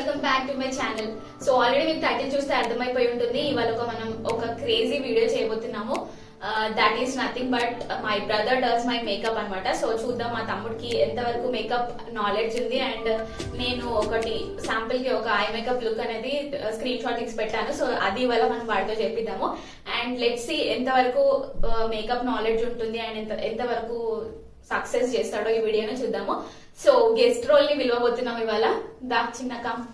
Welcome back to my channel. So already మీకు title చూస్తే అర్థమైపోయి ఉంటుంది. ఇవాళ మనం ఒక క్రేజీ వీడియో చేయబోతున్నాము. That is nothing but my brother does my makeup అనమాట. సో చూద్దాం మా తమ్ముడికి ఎంతవరకు మేకప్ నాలెడ్జ్ ఉంది. అండ్ నేను ఒకటి శాంపుల్ కి ఒక ఐ మేకప్ లుక్ అనేది స్క్రీన్ షాట్ తీసి పెట్టాను. సో అది ఇవాళ మనం వాడితో చెప్పిద్దాము. అండ్ లెట్స్ సీ ఎంతవరకు మేకప్ నాలెడ్జ్ ఉంటుంది అండ్ ఎంతవరకు సక్సెస్ చేస్తాడో ఈ వీడియోని చూద్దాము. సో గెస్ట్ రోల్ ని పిలవబోతున్నాం ఇవాళ. దా చిన్న కమ్.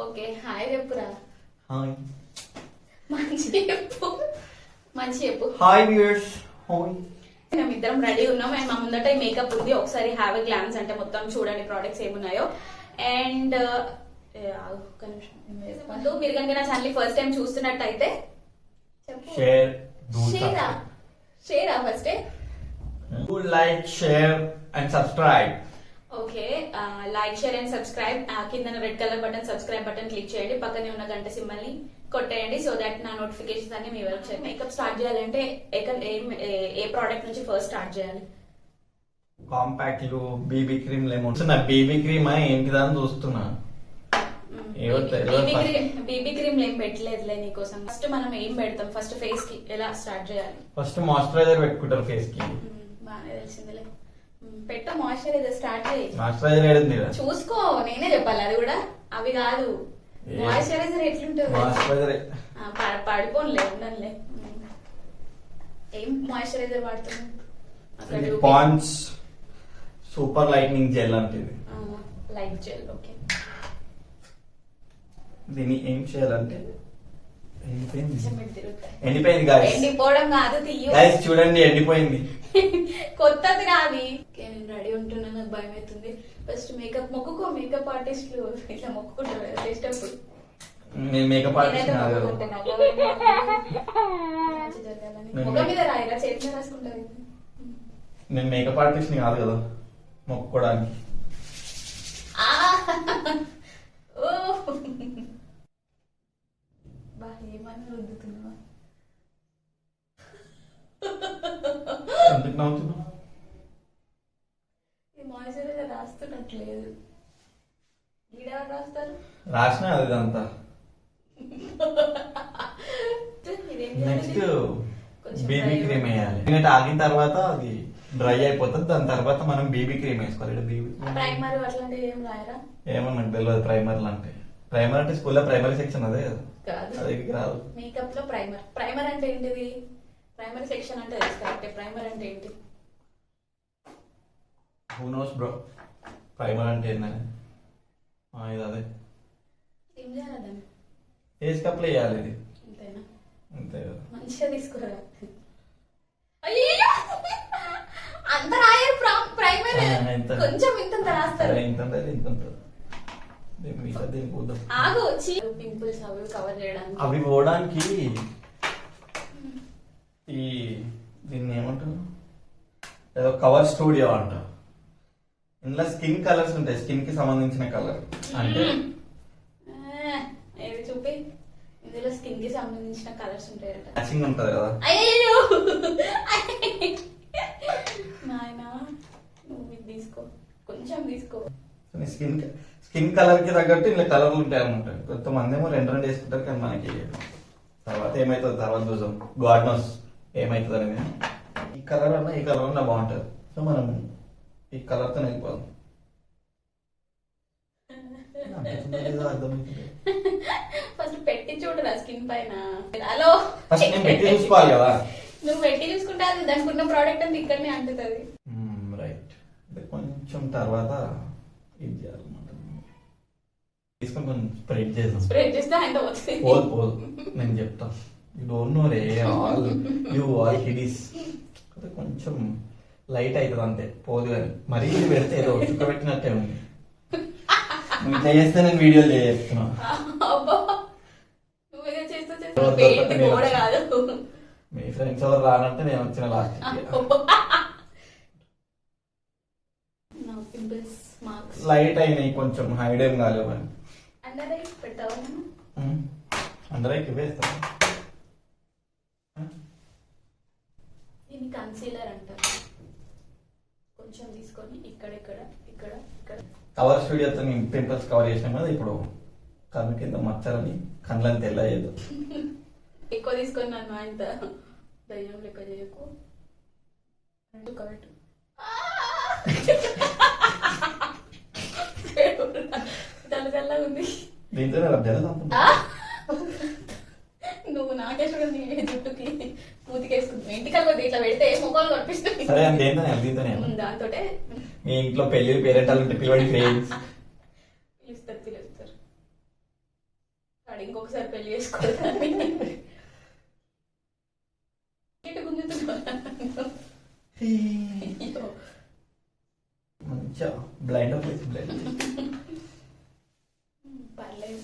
ఓకే హాయ్ చెప్పురా. హాయ్. మంచి చెప్పు, మంచి చెప్పు. Hi viewers. హాయ్. మేము ఇద్దరం రెడీ ఉన్నాం అండ్ మా ముందట ఈ మేకప్ ఉంది. ఒకసారి హ్యావ్ ఎ గ్లాన్స్ అంటే మొత్తం చూడండి ప్రొడక్ట్స్ ఏమున్నాయో. అండ్ మీరు కనుక నా ఛానల్ ఫస్ట్ టైం చూస్తున్నట్టయితే షేరా first like share and subscribe. Okay like share and subscribe. కింద red colour button subscribe button click చేయండి. పక్కనే ఉన్న గంట సింబల్ ని కొట్టేయండి. సో దట్ నా నోటిఫికేషన్స్ అన్ని మీ వరకు వచ్చాయి. మేకప్ స్టార్ట్ చేయాలంటే ఏ ప్రోడక్ట్ నుంచి ఫస్ట్ స్టార్ట్ చేయాలి? కాంపాక్ట్లు, బీబీ క్రీమ్ లేమో. బీబీ క్రీమ్ ఏంటిదని చూస్తున్నా. బీబీ క్రీమ్ ఏం పెట్టలేదులే నీకోసం. ఫస్ట్ మనం ఏం పెడతాం? ఫస్ట్ ఫేస్ కి ఎలా స్టార్ట్ చేయాలి? ఫస్ట్ మాయిశ్చరైజర్ పెట్టుకుంటారు ఫేస్ కి. బాగానే తెలిసిందిలే. పెట్ట మాయిశ్చరైజర్ స్టార్ట్ చేయి. మాయిశ్చరైజర్ ఏడుంది చూసుకో, నేనే చెప్పాలి అది కూడా. అవి కాదు, మాయిశ్చరైజర్ ఎట్లుంటుంది? మాయిశ్చరైజర్ పడిపోనులే, ఉండనులే. ఏం మాయిశ్చరైజర్ వాడుతున్నావు? పాండ్స్ సూపర్ లైట్నింగ్ జెల్ అంటే లైట్ జెల్. ఓకే, దీన్ని ఏం చేయాలంటే ఎండిపోయింది గాయ్స్. ఎండిపోవడం కాదు, తీయు గాయ్స్ చూడండి ఎండిపోయింది. కొత్తది కాదు. నేను రెడీ ఉంటున్నా, నాకు భయం అవుతుంది. First makeup మొక్కుకో. మేకప్ ఆర్టిస్టులు ఇట్లా మొక్కుకుంటారు చేసేటప్పుడు. నేను మేకప్ ఆర్టిస్ట్ కాదు. ముఖం మీద రాయిరా, చేతిలో రాసుకుంటారు. నేను మేకప్ ఆర్టిస్ట్ కాదు కదా మొక్కుకోవడానికి. ఏమని రుద్దుతున్నావా? ఎందుకు నవ్వుతున్నావు? ఈ మాయిశ్చరైజర్ రాస్తున్నట్లేదు. ఈడెవరు రాస్తారు? రాసిన అదంతా. నెక్స్ట్ బేబీ క్రీమ్ వేయాలి. ఎందుకంటే ఆగిన తర్వాత అది డ్రై అయిపోతుంది. దాని తర్వాత మనం బేబీ క్రీమ్ వేసుకోవాలి. బేబీ ప్రైమర్ అట్లాంటివి ఏం రాయరా? ఏమో నాకు తెలియదు ప్రైమర్లు అంటే. ప్రైమర్ అంటే స్కూల్లో ప్రైమరీ సెక్షన్ అదే కదా. అది రాదు. మేకప్ లో ప్రైమర్. ప్రైమర్ అంటే ఏంటిది? ప్రైమరీ సెక్షన్ అంటే తెలుసు కరెక్టే. ప్రైమర్ అంటే ఏంటి? హూ నోస్ బ్రో ప్రైమర్ అంటే ఏంటని. ఇది అదే ఏం చేయాలి? ఫేస్ కప్ లో వేయాలి. ఇది అంతేనా? అంతే కదా. మంచిగా తీసుకోరా. అయ్యో అంత రాయరు ప్రైమర్. కొంచెం ఇంత రాస్తారు. ఆగు, పింపుల్స్ అవి కవర్ చేయడానికి. అవి పోవడానికి ఈ దీన్ని ఏమంటారు, ఏదో కవర్ స్టూడియో అంట. ఇందులో స్కిన్ కలర్స్ ఉంటాయి. స్కిన్ కి సంబంధించిన కలర్ అంటే ఏది చూపి. ఇందులో స్కిన్ కి సంబంధించిన కలర్స్ ఉంటాయట. మ్యాచింగ్ ఉంటది కదా. అయ్యో నాయనా, నువ్వు ఇది తీసుకో, కొంచెం తీసుకో. స్కిన్ కలర్ కి తగ్గట్టు ఇలా కలర్లు ఉంటాయి అన్నమాట. కొంతమంది ఏమో రెండు వేసుకుంటారు. కానీ మనకి తర్వాత ఏమైతుంది తర్వాత చూసాం. గాడ్ నోస్ ఏమైతుంది అనేది. ఈ కలర్ అన్నా ఈ కలర్ అన్నా బాగుంటది. సో మనం ఈ కలర్ తో వెళ్ళిపోదాం. ఫస్ట్ పెట్టి చూడరా స్కిన్ పైన. హలో, ఫస్ట్ నేను పెట్టి చూసుకోవాలి కదా. నువ్వు పెట్టి చూసుకుంటే అది దానికి ఉన్న ప్రోడక్ట్ అంతా ఇక్కడనే అంటుతుంది. రైట్. కొంచెం తర్వాత ఇది చేయాలన్నమాట. తీసుకొని కొంచెం స్ప్రెడ్ చేద్దాం. స్ప్రెడ్ చేస్తే ఆయన పోదు పోదు నేను చెప్తా. యూ డోంట్ నో రే ఆల్ యూ ఆల్ కిడీస్. కొంచెం లైట్ అవుతుంది అంతే, పోదు. కానీ మరీ ఇది పెడితే ఏదో చుక్క పెట్టినట్టే ఉంది. నువ్వు ఇట్లా చేస్తే నేను వీడియోలు చేస్తున్నా. మీ ఫ్రెండ్స్ ఎవరు రానంటే నేను వచ్చిన లాస్ట్. లైట్ అయినాయి, కొంచెం హైడ్ ఏం కాలేవు. అని అందరికి వేస్తాను. కన్సీలర్ అంటారు. కొంచెం తీసుకొని ఇక్కడ ఇక్కడ ఇక్కడ ఇక్కడ కవర్ స్టూడియోతో పింపుల్స్ కవర్ చేసినాం కదా. ఇప్పుడు కన్ను కింద మచ్చలని కళ్ళని తెల్లయ్యేది. ఎక్కువ తీసుకొని నన్ను ఆయన దయ్యం లెక్క చేయకు. కరెక్ట్ తెల్ల తెల్లగా ఉంది. దీంతో నువ్వు నాకే చూడండి జుట్టుకి మూతికేసుకుంటున్నావు. ఇంటికి ఇట్లా పెడితే ముఖాలు కనిపిస్తుంది. సరే అని దీంతోనే దాంతో మీ ఇంట్లో పెళ్లి పేరెంటాలు ఉంటే పిలవండి ఫ్రెండ్స్. పిలుస్తారు వాడు ఇంకొకసారి పెళ్లి చేసుకోవాలి. మంచిగా బ్లైండ్ పర్లేదు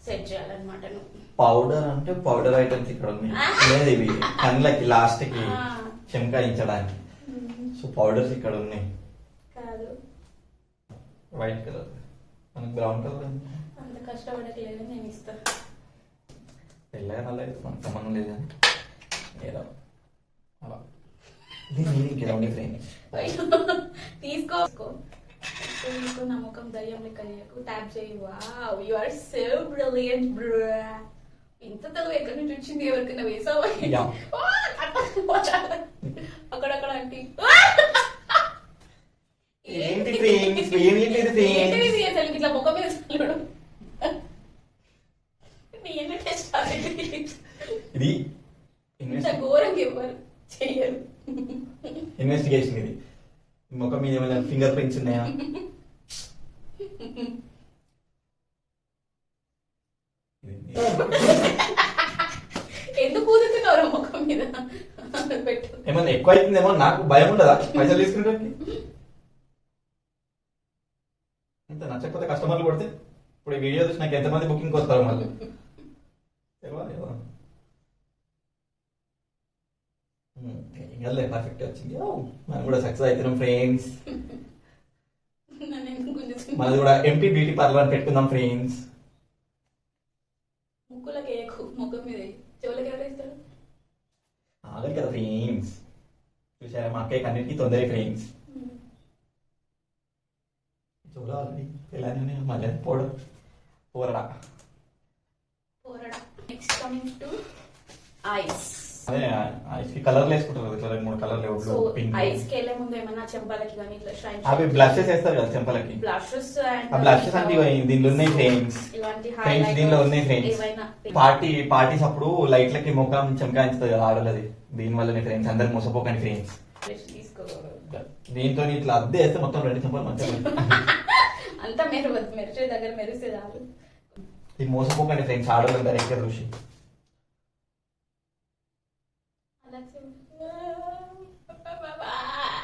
సెట్ చేయాలన్నమాట. నువ్వు పౌడర్ అంటే పౌడర్ ఐటమ్స్ ఇక్కడ ఉన్నాయి. లేదు ఇవి కళ్ళకి లాస్ట్ కి చెంకాయించడానికి. సో పౌడర్స్ ఇక్కడ ఉన్నాయి. కాదు వైట్ కలర్ మనకి బ్రౌన్ కలర్ అంత కష్టపడట్లేదు. నేను ఇస్తాను. పెళ్ళగా నల్ల అయితే మనకు సంబంధం లేదని ఏదో అలా దీని ఫ్రెండ్స్ తీసుకో నా ముఖం దయ్యం లెక్క చేయకు. ట్యాప్ చేయి. Wow you are so brilliant bro. ఇంత తెలుగు ఎక్కడి నుంచి వచ్చింది? ఎవరికైనా వేసావా? అక్కడక్కడ అంటే అసలు ఇట్లా ముఖం మీద ఇది ఇంత ఘోరంగా ఎవరు చెయ్యరు. ఇన్వెస్టిగేషన్ ఇది. ముఖం మీద ఏమైనా ఫింగర్ ప్రింట్స్ ఉన్నాయా? ఎందుకు కూతుతున్నారు ముఖం మీద? పెట్టు. ఏమన్నా ఎక్కువ అవుతుందేమో. నాకు భయం ఉండదా పైసలు తీసుకుంటే? ఇంత నచ్చకపోతే కస్టమర్లు కొడితే ఇప్పుడు ఈ వీడియో చూసి నాకు ఎంతమంది బుకింగ్ వస్తారు మళ్ళీ? పర్ఫెక్ట్ వచ్చింది. మనం కూడా సక్సెస్ అవుతున్నాం ఫ్రెండ్స్. మనది కూడా ఎంపీ బ్యూటీ పార్లర్ అని పెట్టుకుందాం ఫ్రెండ్స్. ముక్కులకి ముఖం మీద చెవులకి ఎవరు ఇస్తారు? ఆగదు కదా ఫ్రెండ్స్. చూసారా మా అక్కయ్యకి అన్నిటికీ తొందర ఫ్రెండ్స్. చూడాలి ఇలానే మళ్ళీ పోరడా. Next coming to eyes. అదే ఐస్ కి కలర్లు వేసుకుంటారు. ఇట్లా 2-3 కలర్లు. సో ఐస్ కి వెళ్ళే ముందు ఏమన్నా చెంపలకి కానీ ఇట్లా షైన్ అవి బ్లషెస్ వేస్తారు కదా చెంపలకి. బ్లషెస్ ఆ బ్లషెస్ అంటే దీనిలో ఉన్నాయి ఫ్రెండ్స్. ఫ్రెండ్స్ దీనిలో ఉన్నాయి ఫ్రెండ్స్. పార్టీస్ అప్పుడు లైట్లకి ముఖం చెంకాయించుతుంది కదా ఆడలది. దీని వల్లనే ఫ్రెండ్స్. అందరు మోసపోకండి ఫ్రెండ్స్. దీంతో ఇట్లా అద్దె వేస్తే మొత్తం 2 చెంపలు మంచిగా అంతా మెరిచే దగ్గర మెరిస్తే చాలు. ఇది మోసపోకండి ఫ్రెండ్స్. ఆడవాళ్ళు డైరెక్ట్ చూసి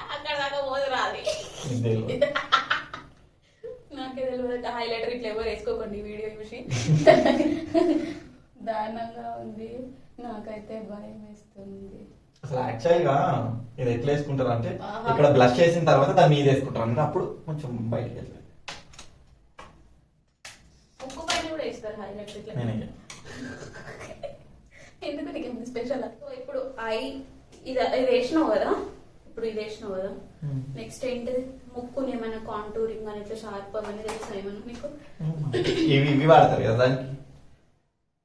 అక్కడ దాకా పోదు రాదు. నాకే తెలియదు. హైలైటర్ ఇట్లా ఎవరు వేసుకోకండి వీడియో చూసి. దారుణంగా ఉంది. నాకైతే భయం వేస్తుంది. అసలు యాక్చువల్ గా ఇది ఎట్లా వేసుకుంటారు అంటే ఇక్కడ బ్లష్ చేసిన తర్వాత దాని మీద వేసుకుంటారు అంటే అప్పుడు కొంచెం బయటకి వెళ్తారు. ముక్కు పైన కూడా వేస్తారు హైలైటర్ ఇట్లా. ఎందుకు నీకు ఎంత స్పెషల్? ఇప్పుడు ఇది వేసినావు కదా. ఇప్పుడు ఇది వేసినావు కదా. నెక్స్ట్ ఏంటిది? ముక్కుని ఏమైనా కాంటూరింగ్ అని ఇట్లా షార్ప్ అవన్నీ తెలుసా ఏమన్నా మీకు? ఇవి వాడతారు కదా దానికి.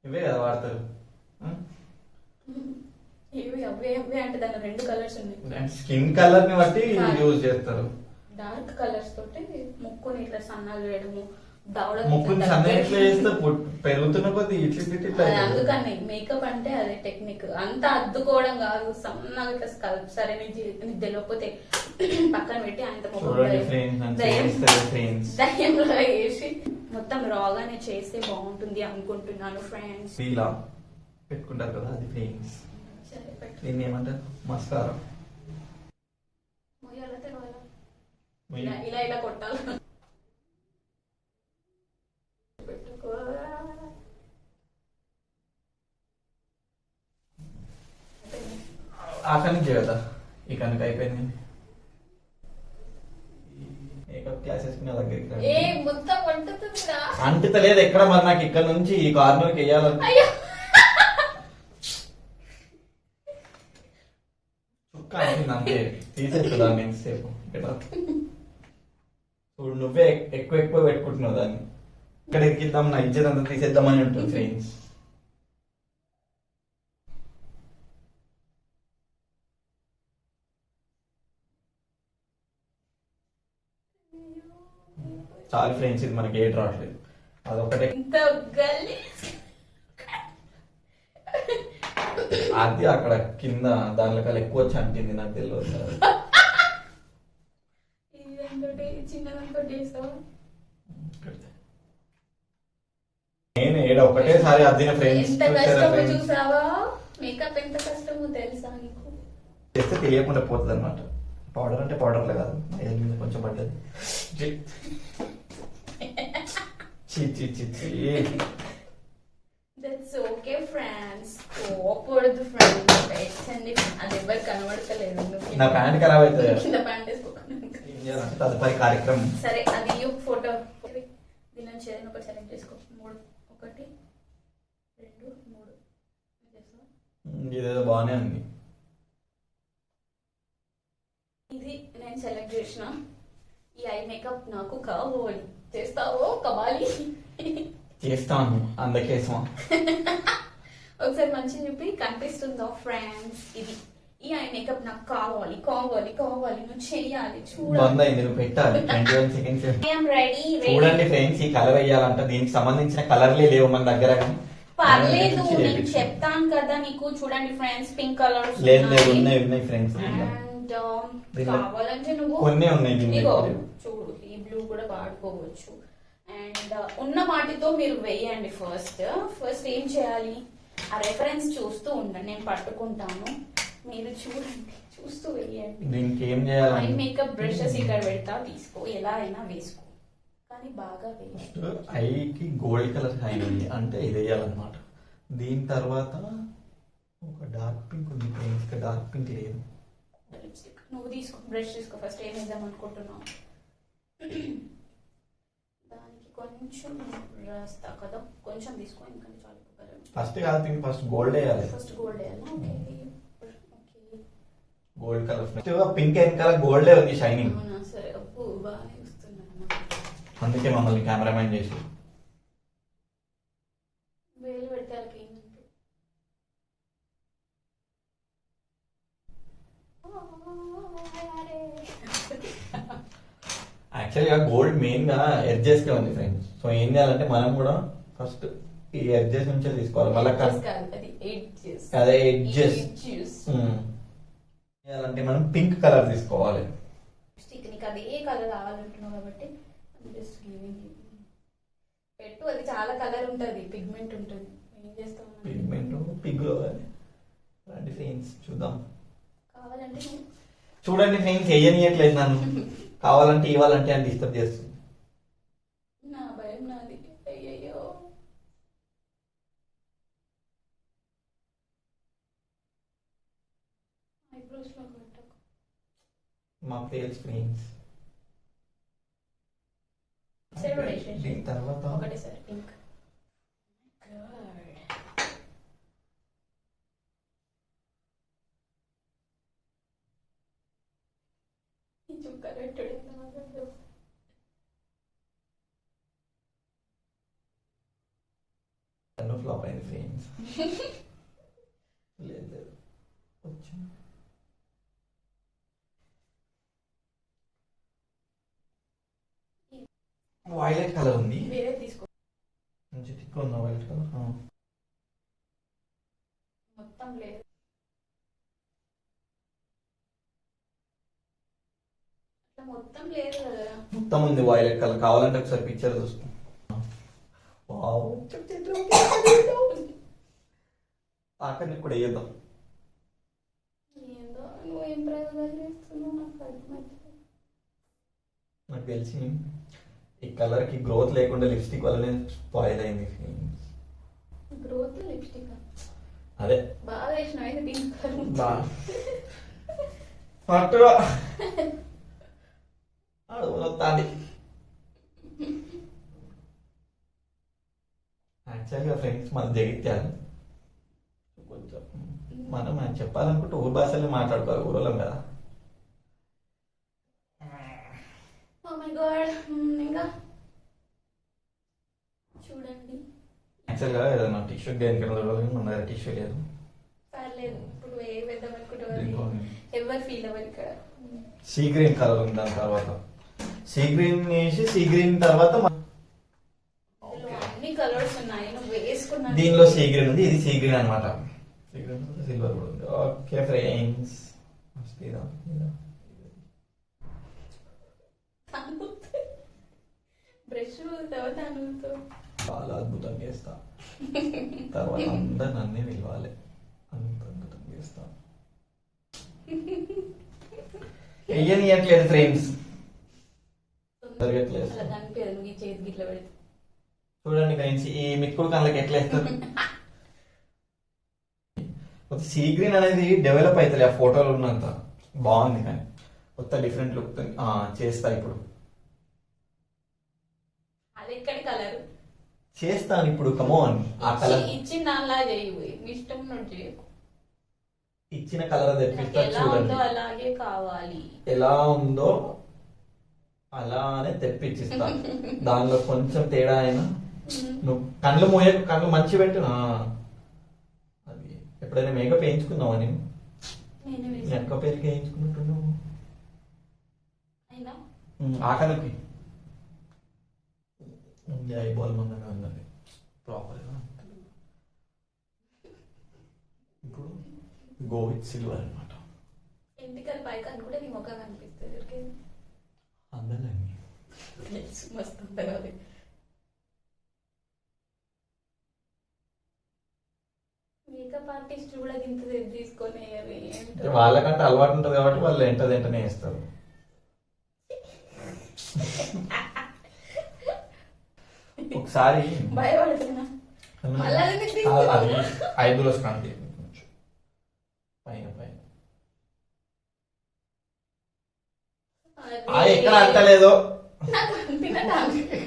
ఇవే కదా వాడతారు. ఇవి అవే అంటే దాని 2 కలర్స్ ఉన్నాయి. స్కిన్ కలర్ ని బట్టి యూజ్ చేస్తారు. డార్క్ కలర్స్ తోటి ముక్కుని ఇట్లా సన్నగా చేయడము. ముక్కుని సన్నగా ఎట్లా చేస్తే పెరుగుతున్న కొద్ది ఇట్లా. అందుకని మేకప్ అంటే అదే టెక్నిక్. అంత అద్దుకోవడం కాదు. సన్నగా ఇట్లా స్కల్ప్. సరే నీకు తెలియకపోతే పక్కన పెట్టి అంత దయ్యంలో వేసి మొత్తం రాగానే చేస్తే బాగుంటుంది అనుకుంటున్నాను ఫ్రెండ్స్. ఇలా పెట్టుకుంటారు కదా అది ఫ్రెండ్స్. దీన్ని ఏమంటారు? మస్కారా. ఇలా ఇలా కొట్టాలి. ఆ కనుక కదా ఈ కనుక అయిపోయింది. మేకప్ క్లాసెస్ అంటుతలేదు ఎక్కడ మరి. నాకు ఇక్కడ నుంచి ఈ కార్నర్కి వెయ్యాలని చుక్క అంటుంది అంతే. తీసేస్తుందా నేను సేపు ఇక్కడ చూడు. నువ్వే ఎక్కువ పెట్టుకుంటున్నావు దాన్ని. ఇక్కడ ఎక్కిద్దాం నా ఇజ్జత్ అంతా తీసేద్దామని ఉంటుంది ఫ్రెండ్స్. చాలా ఫ్రెండ్స్, ఇది మనకి ఏట్ రావట్లేదు అదొకటే. ఇంత గల్లీ అది అక్కడ కింద దానిలో కల్లా ఎక్కువ వచ్చి అంటింది, నాకు తెలియదు. నేను ఏడ ఒకటేసారి అద్దిన ఫ్రెండ్స్ ఎంత కష్టమో చూసావా? మేకప్ ఎంత కష్టమో తెలుసా నీకు? చేస్తే తెలియకుండా పోతుంది అనమాట. పౌడర్ అంటే పౌడర్లే కాదు, కొంచెం పడ్డది. చీ చీ చీ చీ. దట్స్ ఓకే ఫ్రెండ్స్, కోపడదు ఫ్రెండ్స్. పెట్టండి, అది ఎవరు కనబడతలేదు. నా ప్యాంట్ ఖరాబ్ అవుతుంది, కింద ప్యాంట్ వేసుకోకండి. తదుపరి కార్యక్రమం. సరే, అది ఫోటో దీని నుంచి ఏదైనా ఒకటి సెలెక్ట్ చేసుకో. 3 1 2 3 ఇదేదో బాగానే ఉంది. ఇది నేను సెలెక్ట్ చేసిన. ఈ ఐ మేకప్ నాకు కావాలి. చేస్తావో కవాలి? చేస్తాను, అందుకేసమా. ఒకసారి మంచిగా చెప్పి, కనిపిస్తుందో ఫ్రెండ్స్? ఇది ఈ ఐ మేకప్ నాకు కావాలి కావాలి కావాలి, నువ్వు చెయ్యాలి. బంద్ అయింది, నువ్వు పెట్టాలి. 21 seconds. రెడీ. చూడండి ఫ్రెండ్స్, ఈ కలర్ వేయాలంట. దీనికి సంబంధించిన కలర్లే లేవు మన దగ్గర. పర్లేదు, నేను చెప్తాను కదా నీకు. చూడండి ఫ్రెండ్స్, పింక్ కలర్ లేదు లేదు, ఉన్నాయి ఉన్నాయి ఫ్రెండ్స్. అండ్ కావాలంటే నువ్వు కొన్ని ఉన్నాయి. ఇగో చూడు, ఈ బ్లూ కూడా వాడుకోవచ్చు. అండ్ ఉన్న వాటితో మీరు వేయండి. ఫస్ట్ ఏం చేయాలి? ఆ రెఫరెన్స్ చూస్తూ ఉండండి, నేను పట్టుకుంటాను, మీరు చూడండి, చూస్తూ వేయండి. దీనికి ఏం చేయాలి? ఐ మేకప్ బ్రషెస్ ఇక్కడ పెడతా, తీసుకో, ఎలా అయినా వేసుకో, కానీ బాగా వేయండి. ఐకి గోల్డ్ కలర్ హైలైట్ అంటే ఇది వేయాలన్నమాట. దీని తర్వాత ఒక డార్క్ పింక్ ఉంది ఫ్రెండ్స్, డార్క్ పింక్ లేదు. లిప్స్టిక్ నువ్వు తీసుకో, బ్రష్ తీసుకో. ఫస్ట్ ఏం వేద్దాం అనుకుంటున్నావు? దానికి కొంచెం రాస్తా కదా, కొంచెం తీసుకో, ఎందుకంటే చాలా ఫస్ట్ కాదు పింక్, ఫస్ట్ గోల్డ్ వేయాలి. ఫస్ట్ గోల్డ్ వేయాలి. Okay, gold colour. పింక్ వెనకాల గోల్డే ఉంది షైనింగ్. అవునా? సరే, అప్పు బాగానే వస్తున్నాను. అందుకే మమ్మల్ని కెమెరామెన్ చేసి వేలు పెడితే వాళ్ళకి ఏంటంటే యాక్చువల్గా గోల్డ్ మెయిన్ గా ఎడ్జెస్ కే ఉంది ఫ్రెండ్స్. సో ఏం చేయాలంటే మనం కూడా ఫస్ట్ ఈ ఎడ్జెస్ నుంచి తీసుకోవాలి. మళ్ళీ అదే ఎడ్జెస్ చేయాలంటే మనం పింక్ కలర్ తీసుకోవాలి. నీకు అదే కలర్ కావాలంటున్నావు కాబట్టి జస్ట్ గివింగ్ పెట్టు. అది చాలా కలర్ ఉంటుంది, పిగ్మెంట్ ఉంటుంది. ఏం చేస్తావు? పిగ్మెంట్ పిగ్లో రండి ఫ్రెండ్స్ చూద్దాం. కావాలంటే చూడండి ఫ్రెండ్స్, వేయనియట్లేదు నన్ను. కావాలంటే ఇవ్వాలంటే అని డిస్టర్బ్ చేస్తుంది. నా భయం నాది. అయ్యయ్యో, ఐబ్రోస్ లో పెట్టకు. మాకు తెలుసు ఫ్రెండ్స్. దీని తర్వాత ఒకటేసారి పింక్. ఫ్లాప్ అయింది ఫ్రెండ్స్. లేదు లేదు, వైలెట్ కలర్ ఉంది. వేరే తీసుకో. మంచి థిక్ ఉంది వైలెట్ కలర్. మొత్తం లేదు, మొత్తం లేదు కదా. మొత్తం ఉంది వైలెట్ కలర్. కావాలంటే ఒకసారి పిక్చర్ చూసుకో. ఆఖరి కూడా వేద్దాం. ఏందో నువ్వు ఏం ప్రయోగాలు చేస్తున్నావు నాకు అర్థమవుతుంది. నాకు తెలిసి ఈ కలర్ కి గ్రోత్ లేకుండా లిప్స్టిక్ వల్లనే స్పాయిల్ అయింది. గ్రోత్ లిప్స్టిక్ అదే బాగా వేసిన అయితే పింక్ కలర్ పట్టుగా అడుగుతాది. యాక్చువల్గా ఫ్రెండ్స్ మన జగిత్యాలు కొంచెం మనం చెప్పాలనుకుంటే ఊరు భాషలో మాట్లాడుకోవాలి, ఊరలం కదా. Oh my god. ఇంకా చూడండి. యాక్చువల్గా ఏదైనా టిష్యూ దేనికైనా దొరకదు, మన దగ్గర టిష్యూ లేదు. పర్లేదు, ఇప్పుడు ఏ పెద్దాం అనుకుంటారు, ఎవరు ఫీల్ అవ్వరు ఇక్కడ. సీ గ్రీన్ కలర్ ఉంది. దాని తర్వాత సీ గ్రీన్ వేసి సీ గ్రీన్ తర్వాత అన్ని కలర్స్ ఉన్నాయి, నువ్వు వేసుకున్నా. దీనిలో సీ గ్రీన్ ఉంది, ఇది సీ గ్రీన్ అనమాట. సీ గ్రీన్ సిల్వర్ కూడా ఉంది. ఓకే ఫ్రెండ్స్, బ్రష్ తర్వాత చాలా అద్భుతంగా చేస్తా. తర్వాత అందరు నన్నే పిలవాలి, అంత అద్భుతంగా చేస్తా. వెయ్యనియట్లేదు ఫ్రెండ్స్, జరగట్లేదు. చూడండి ఫ్రెండ్స్, ఈ మిక్కుడు కళ్ళకి ఎట్లా వేస్తారు. సీ గ్రీన్ అనేది డెవలప్ అవుతుంది ఆ ఫోటోలో ఉన్నంత బాగుంది, కానీ కొత్త డిఫరెంట్ లుక్ చేస్తా. ఇప్పుడు అది ఎక్కడి కలర్ చేస్తాను ఇప్పుడు. కమోన్, ఆ కలర్ ఇచ్చిన దానిలా చేయవు, ఇష్టం చేయకు. ఇచ్చిన కలర్ తెప్పిస్తా. చూడండి అలాగే కావాలి, ఎలా ఉందో అలానే తెప్పించిస్తా. దానిలో కొంచెం తేడా అయినా నువ్వు కళ్ళు మోయకు, కళ్ళు మంచి పెట్టు. అది ఎప్పుడైనా మేకప్ వేయించుకున్నావా? నేను మేకప్ పేరుకి వేయించుకున్నట్టున్నావు. ఆకలికి ఐబాల్ మందగా ఉన్నది ప్రాపర్గా. ఇప్పుడు గో విత్ సిల్వర్ అనమాట. ఎంటికల్ పైకి అనుకుంటే నీ ముఖం కనిపిస్తుంది. అందరండి మస్తు ఉంటుంది అది. మేకప్ ఆర్టిస్ట్ కూడా ఇంత తీసుకొని వాళ్ళకంటే అలవాటు ఉంటుంది కాబట్టి వాళ్ళు వెంటనే వేస్తారు. ఒకసారి భయపడుతున్నా అది 5 రోజు కంటే పైన పైన ఎక్కడ అంటలేదో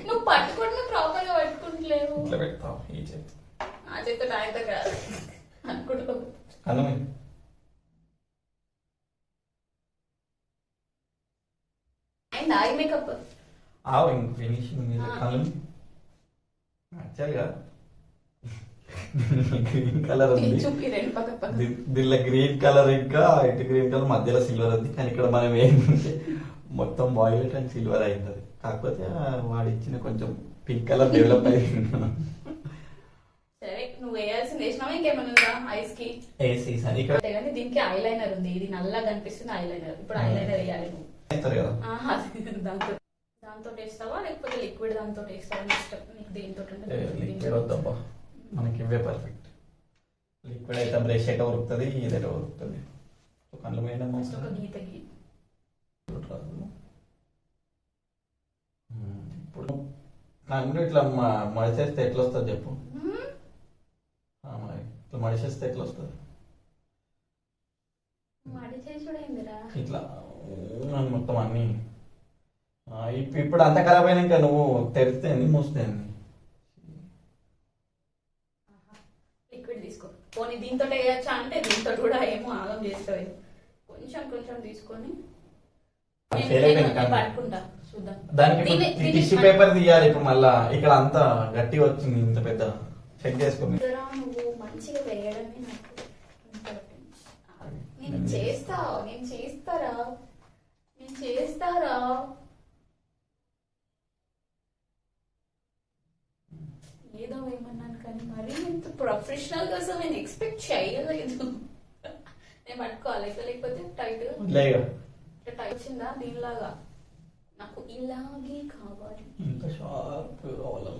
నువ్వు పట్టుకుంటున్నా ప్రాపర్ గా పట్టుకుంటలేవు. ఇట్లా పెడతావు ఈ చేతి, ఆ చేతి ఆయన కాదు అనుకుంటా. అన్నమే అండ్ ఐ మేకప్ ఇంక ఫినిషింగ్ కలం. యాక్చువల్గా గ్రీన్ కలర్ ఉంది, దీనిలో గ్రీన్ కలర్ ఇంకా ఇటు గ్రీన్ కలర్ మధ్యలో సిల్వర్ ఉంది. కానీ ఇక్కడ మనం ఏంటంటే మొత్తం వాయిలెట్ అండ్ సిల్వర్ అయింది. కాకపోతే వాడు ఇచ్చిన కొంచెం పింక్ కలర్ డెవలప్ అయింది. సరే, నువ్వు వేయాల్సింది వేసినావా? ఇంకేమన్నా ఐస్ కి వేసి సరే. ఇక్కడ దీనికి ఐలైనర్ ఉంది, ఇది నల్లగా కనిపిస్తుంది ఐలైనర్. ఇప్పుడు ఐలైనర్ వేయాలి నువ్వు. వేస్తారు కదా దాంతో వేస్తావా లేకపోతే లిక్విడ్ దాంతో వేస్తావా? నీకు దీంతో లిక్విడ్ వద్దబ్బా, మనకి ఇవే పర్ఫెక్ట్. లిక్విడ్ అయితే బ్రష్ ఎట ఉరుకుతుంది, ఇది ఎట ఉరుకుతుంది. కళ్ళు మీద ఒక గీత గీ. ఇప్పుడు కళ్ళు ఇట్లా మడిచేస్తే ఎట్లా వస్తుంది చెప్పు? ఇట్లా మడిచేస్తే ఎట్లా వస్తుంది? ఇట్లా మొత్తం అన్ని ఇప్పుడు అంత ఖరాబ్ అయినాక నువ్వు తెరిస్తే మూస్తే లిక్విడ్ తీసుకో. పోనీ దీంతో వేయచ్చా అంటే దీంతో కూడా ఏమో ఆగం చేస్తావు. కొంచెం కొంచెం తీసుకొని పట్టుకుంటా చూద్దాం. దానికి టిష్యూ పేపర్ తీయాలి. ఇప్పుడు మళ్ళా ఇక్కడ అంతా గట్టిగా వచ్చింది, ఇంత పెద్ద చెక్ చేసుకుని. నువ్వు మంచిగా వేయడమే నాకు ఇంపార్టెంట్. నేను చేస్తారా ఏదో ఏమన్నాను, కానీ మరీ ఇంత ప్రొఫెషనల్ కోసం నేను ఎక్స్పెక్ట్ చేయలేదు. నేను పట్టుకోవాలి లేకపోతే టైట్ టైట్ వచ్చిందా? దీనిలాగా నాకు ఇలాగే కావాలి. ఇంత షార్ప్ కావాలి.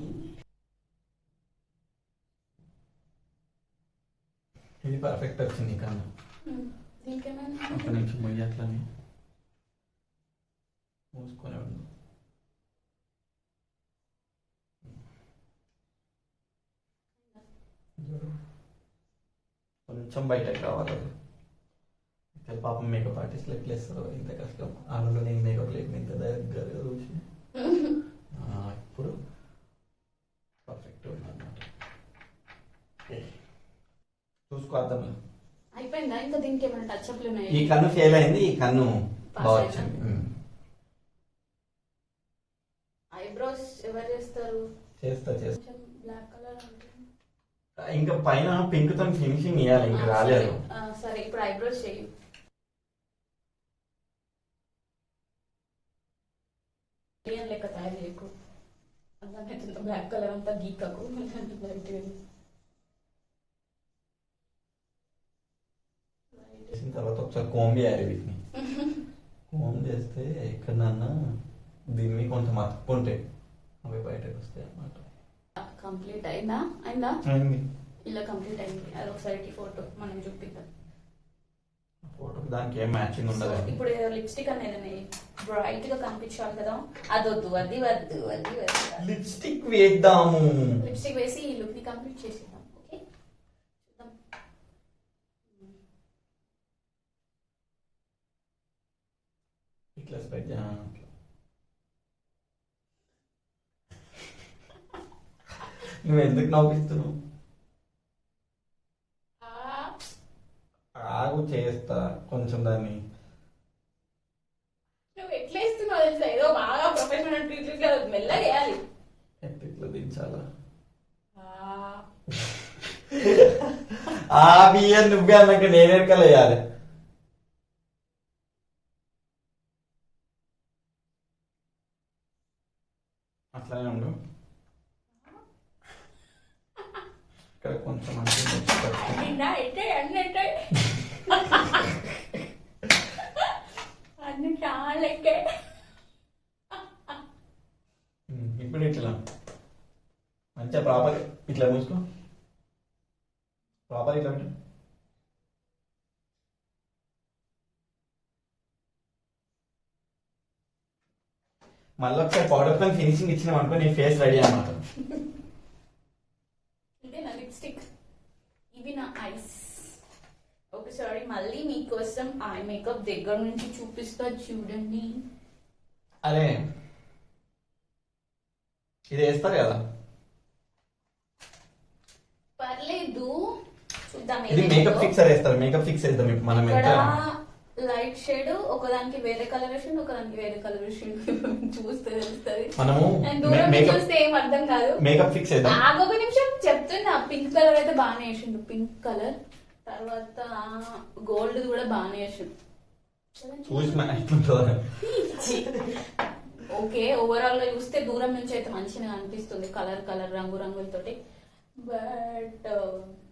ఇది పర్ఫెక్ట్ వచ్చింది. కన్నా ఒక నిమిషం మొయ్యి అట్లని మూసుకొని ఉండు. కొంచెం బయటకు రావాలి. పాపం మేకప్ ఆర్టిస్ట్ ఎట్లా ఇస్తారు, ఇంత కష్టం. ఆడలో నేను మేకప్ లేకుండా ఇంత దగ్గరగా చూసి ఇప్పుడు పర్ఫెక్ట్ ఉందన్నమాట. చూసుకో అర్థంలో అయిపోయిందా? ఇంకా దీనికి ఏమైనా టచ్ అప్లు ఉన్నాయి? ఈ కన్ను ఫెయిల్ అయింది, ఈ కన్ను బాగా వచ్చింది. ఐబ్రోస్ ఎవరు చేస్తారు? చేస్తా బ్లాక్ కలర్ అంటే ఇంకా పైన పింక్ తో ఫినిషింగ్ ఇవ్వాలి, ఇంకా రాలేదు. సరే ఇప్పుడు ఐబ్రోస్ చెయ్యి. లెక్క తయారు చేయకు, అంతా బ్లాక్ కలర్ అంతా గీకకు. చేసిన తర్వాత ఒకసారి కోమ్ చేయాలి వీటిని. కోమ్ చేస్తే ఎక్కడన్నా దీన్ని కొంచెం అతుక్కుంటే అవి బయటకు వస్తాయి అన్నమాట. కంప్లీట్ అయిందా? ఇలా కంప్లీట్ అయింది. అది ఒకసారి ఫోటో మనం చూపిద్దాం. ఫోటో దానికి ఏం మ్యాచింగ్ ఉండదు. ఇప్పుడు లిప్స్టిక్ అనేది బ్రైట్ గా కనిపించాలి కదా, అదొద్దు, అది వద్దు, అది వద్దు. లిప్స్టిక్ వేద్దాము. లిప్స్టిక్ వేసి ఈ లుక్ ని కంప్లీట్ చేసేద్దాం. ఓకే, చూద్దాం. ఇట్లా స్ప్రెడ్ చేయాలి. నువ్వు ఎందుకు నవ్విస్తున్నావు? ఆగు, చేస్తా కొంచెం దాన్ని. నువ్వు ఎట్లా ఇస్తున్నావు తెలుసా? ఏదో బాగా ప్రొఫెషనల్ ట్రీట్మెంట్ మెల్లగా వేయాలి. ఎట్లా దించాలా? ఆ బియ్యం నువ్వే అన్నాక నేనెక్కలు వేయాలి. అట్లానే ఉండు. ఇక్కడ కొంచెం అన్ని చాలా ఇప్పుడు ఇట్లా మంచిగా ప్రాపర్ ఇట్లా మూసుకో. ప్రాపర్ ఇట్లా పెట్టు. మళ్ళీ ఒకసారి పౌడర్ తో ఫినిషింగ్ ఇచ్చినాం అనుకో, నీ ఫేస్ రెడీ అన్నమాట. ఇదే నా లిప్స్టిక్, ఇవి నా ఐస్. ఒకసారి మళ్ళీ మీకోసం ఐ మేకప్ దగ్గర నుంచి చూపిస్తా, చూడండి. అరే ఇది వేస్తారు కదా, పర్లేదు చూద్దాం. ఇది మేకప్ ఫిక్సర్ వేస్తారు. మేకప్ ఫిక్స్ వేద్దాం ఇప్పుడు మనం. లైట్ షేడ్ ఒకదానికి వేరే కలర్ వేసింది, ఒకదానికి వేరే కలర్ వేసింది. చూస్తే తెలుస్తుంది. మనము చూస్తే ఏం అర్థం కాదు. మేకప్ ఫిక్స్ వేద్దాం. ఒక నిమిషం చెప్తున్నా. పింక్ కలర్ అయితే బాగానే వేసిండు, పింక్ కలర్. తర్వాత గోల్డ్ కూడా బాగానే వేసిండు. ఓకే, ఓవరాల్ గా చూస్తే దూరం నుంచి అయితే మంచిగా అనిపిస్తుంది, కలర్ కలర్ రంగు రంగులతోటి. బట్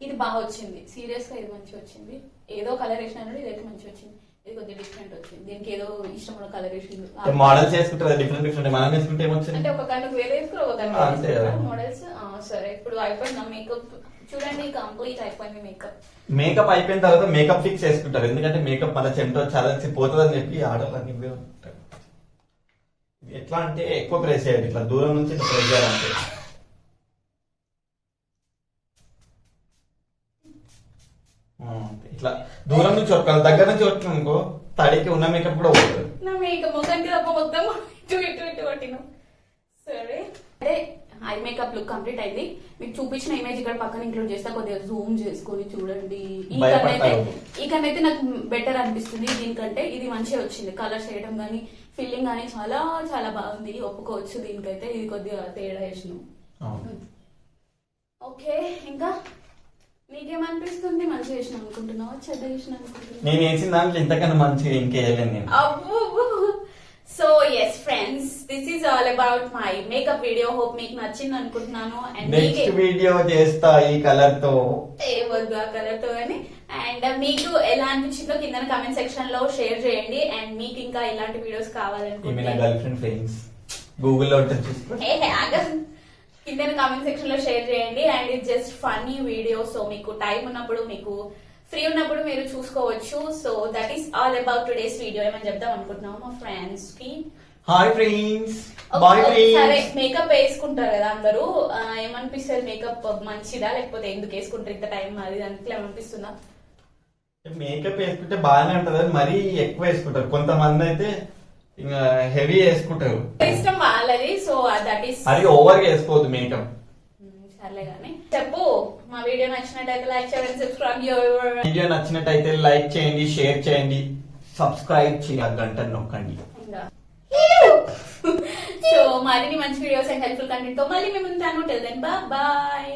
ఇది బాగా వచ్చింది, సీరియస్ గా ఇది మంచిగా వచ్చింది. ఏదో కలర్ వేసినా ఇదైతే మంచిగా వచ్చింది. ఇది కొద్దిగా డిఫరెంట్ వచ్చింది. దీనికి ఏదో ఇష్టమైన కలర్ వేసింది. మోడల్స్ వేసుకుంటారు డిఫరెంట్ డిఫరెంట్. మనం వేసుకుంటే ఏమొచ్చింది అంటే ఒక కనుక వేరే వేసుకుని ఒక మోడల్స్. సరే ఇప్పుడు అయిపోయింది మేకప్. చూడండి కంప్లీట్ అయిపోయింది మేకప్. మేకప్ అయిపోయిన తర్వాత మేకప్ ఫిక్స్ వేసుకుంటారు. ఎందుకంటే మేకప్ మన చెంట చాలా పోతుంది అని చెప్పి ఆడవాళ్ళకి ఉంటారు. ఎట్లా అంటే ఎక్కువ ప్రెస్ చేయాలి, ఇట్లా దూరం నుంచి ఇట్లా ప్రెస్ చేయాలంటే. ఇట్లా దూరం నుంచి కొట్టాలి, దగ్గర నుంచి కొట్టిన అనుకో తడికి ఉన్న మేకప్ కూడా పోతుంది. నా మేకప్ ముఖానికి తప్ప మొత్తం ఇటు ఇటు ఇటు కొట్టిన. సరే అంటే ఐ మేకప్ లుక్ కంప్లీట్ అయింది. మీకు చూపించిన ఇమేజ్ ఇక్కడ పక్కన ఇంక్లూడ్ చేస్తా, కొద్దిగా జూమ్ చేసుకొని చూడండి. ఈ కన్నా అయితే నాకు బెటర్ అనిపిస్తుంది దీనికంటే. ఇది మంచిగా వచ్చింది, కలర్ చేయడం కానీ ఫిల్లింగ్ కానీ చాలా చాలా బాగుంది, ఒప్పుకోవచ్చు. దీనికైతే ఇది కొద్దిగా తేడా వేసినాం. ఓకే, ఇంకా నీకేమనిపిస్తుంది? మంచిగా చేసిన అనుకుంటున్నావా, చెడ్డ చేసిన అనుకుంటున్నావా? నేను వేసిన దాంట్లో ఇంతకన్నా మంచిగా ఇంకేయలేను నేను. So yes friends, this is all about my makeup video. Hope మీకు నచ్చింది అనుకుంటున్నాను. అండ్ నెక్స్ట్ వీడియో చేస్తా ఈ కలర్ తో, వద్దు ఆ కలర్ తో అని. అండ్ మీకు ఎలా అనిపించిందో కింద కామెంట్ సెక్షన్ లో షేర్ చేయండి. అండ్ మీకు ఇంకా ఇలాంటి వీడియోస్ కావాలనుకుంటే గర్ల్ ఫ్రెండ్ ఫ్రెండ్స్ గూగుల్లో కింద కామెంట్ సెక్షన్ లో షేర్ చేయండి. And it's just funny video. So మీకు టైం ఉన్నప్పుడు, మీకు ఫ్రీ ఉన్నప్పుడు మీరు చూసుకోవచ్చు. So that is all about today's video. ఏమని చెప్దాం అనుకుంటున్నాము మా ఫ్రెండ్స్ కి. Hi friends, bye friends. సరే, మేకప్ వేసుకుంటారు కదా అందరూ, ఏమనిపిస్తుంది? మేకప్ మంచిదా, లేకపోతే ఎందుకు వేసుకుంటారు ఇంత టైం? అది దాంట్లో ఏమనిపిస్తుందా? మేకప్ వేసుకుంటే బాగానే ఉంటది, మరీ ఎక్కువ వేసుకుంటారు. కొంతమంది అయితే ఇంకా హెవీ వేసుకుంటారు, ఇష్టం వాళ్ళది. సో దట్ ఈస్ అది ఓవర్ గా వేసుకోవద్దు మేకప్. సర్లే కానీ చెప్పు. మా వీడియో నచ్చినట్టయితే లైక్ చేయండి, సబ్స్క్రైబ్ చేయండి. వీడియో నచ్చినట్టయితే లైక్ చేయండి, షేర్ చేయండి, సబ్స్క్రైబ్ చేయాలి, గంట నొక్కండి. సో మరిన్ని మంచి వీడియోస్ అండ్ హెల్ప్ఫుల్ కంటెంట్ తో మళ్ళీ మేము ఉంటాను. Till then bye.